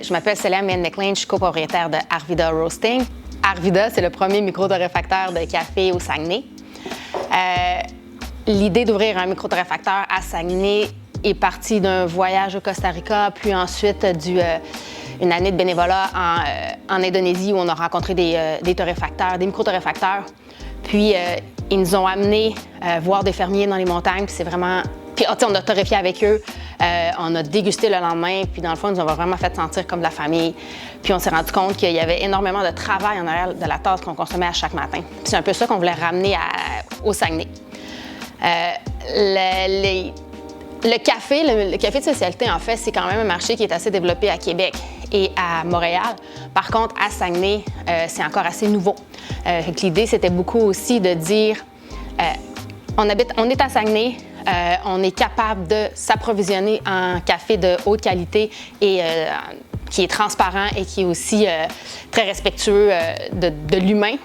Je m'appelle Célène McLean, je suis copropriétaire de Arvida Roasting. Arvida, c'est le premier micro-torréfacteur de café au Saguenay. L'idée d'ouvrir un micro-torréfacteur à Saguenay est partie d'un voyage au Costa Rica, puis ensuite une année de bénévolat en Indonésie où on a rencontré des torréfacteurs, des micro-torréfacteurs. Puis ils nous ont amenés voir des fermiers dans les montagnes, puis c'est vraiment... Puis on a torréfié avec eux, on a dégusté le lendemain, puis dans le fond, ils nous ont vraiment fait sentir comme de la famille. Puis on s'est rendu compte qu'il y avait énormément de travail en arrière de la tasse qu'on consommait à chaque matin. Puis c'est un peu ça qu'on voulait ramener au Saguenay. Le café de spécialité, en fait, c'est quand même un marché qui est assez développé à Québec et à Montréal. Par contre, à Saguenay, c'est encore assez nouveau. L'idée, c'était beaucoup aussi de dire, on est à Saguenay, on est capable de s'approvisionner en café de haute qualité et qui est transparent et qui est aussi très respectueux de l'humain.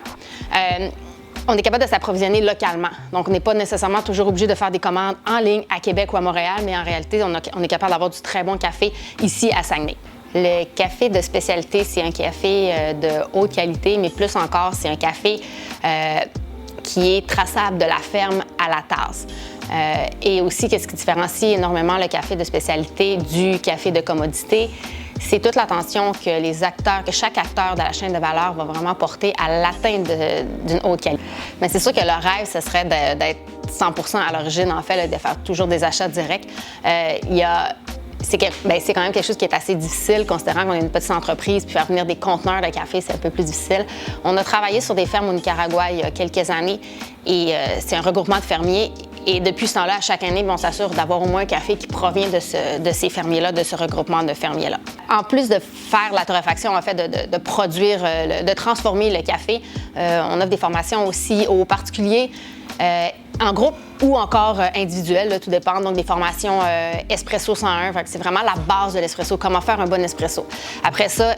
On est capable de s'approvisionner localement. Donc, on n'est pas nécessairement toujours obligé de faire des commandes en ligne à Québec ou à Montréal, mais en réalité, on est capable d'avoir du très bon café ici à Saguenay. Le café de spécialité, c'est un café de haute qualité, mais plus encore, c'est un café qui est traçable de la ferme à la tasse. Et aussi, qu'est-ce qui différencie énormément le café de spécialité du café de commodité? C'est toute l'attention que chaque acteur de la chaîne de valeur va vraiment porter à l'atteinte d'une haute qualité. Mais c'est sûr que le rêve, ce serait d'être 100% à l'origine, en fait, de faire toujours des achats directs. C'est quand même quelque chose qui est assez difficile, considérant qu'on est une petite entreprise, puis faire venir des conteneurs de café, c'est un peu plus difficile. On a travaillé sur des fermes au Nicaragua il y a quelques années, et c'est un regroupement de fermiers. Et depuis ce temps-là, à chaque année, on s'assure d'avoir au moins un café qui provient de ces fermiers-là, de ce regroupement de fermiers-là. En plus de faire la torréfaction, en fait, de produire, de transformer le café, on offre des formations aussi aux particuliers, en groupe ou encore individuelles, là, tout dépend. Donc, des formations Espresso 101, c'est vraiment la base de l'espresso, comment faire un bon espresso. Après ça,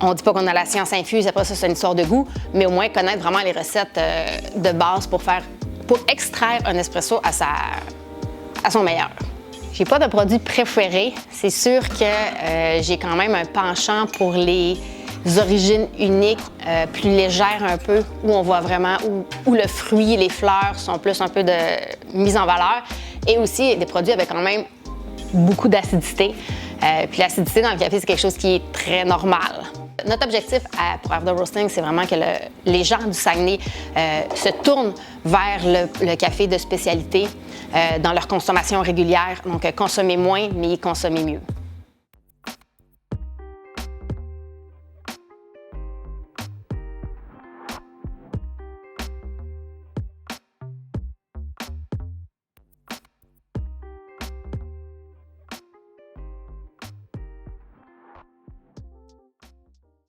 on ne dit pas qu'on a la science infuse, après ça, c'est une histoire de goût, mais au moins connaître vraiment les recettes de base pour extraire un espresso à son meilleur. J'ai pas de produit préféré. C'est sûr que j'ai quand même un penchant pour les origines uniques, plus légères un peu, où on voit vraiment où le fruit et les fleurs sont plus un peu mis en valeur. Et aussi des produits avec quand même beaucoup d'acidité. Puis l'acidité dans le café, c'est quelque chose qui est très normal. Notre objectif pour Arvida Roasting, c'est vraiment que les gens du Saguenay se tournent vers le café de spécialité dans leur consommation régulière. Donc, consommer moins, mais consommer mieux.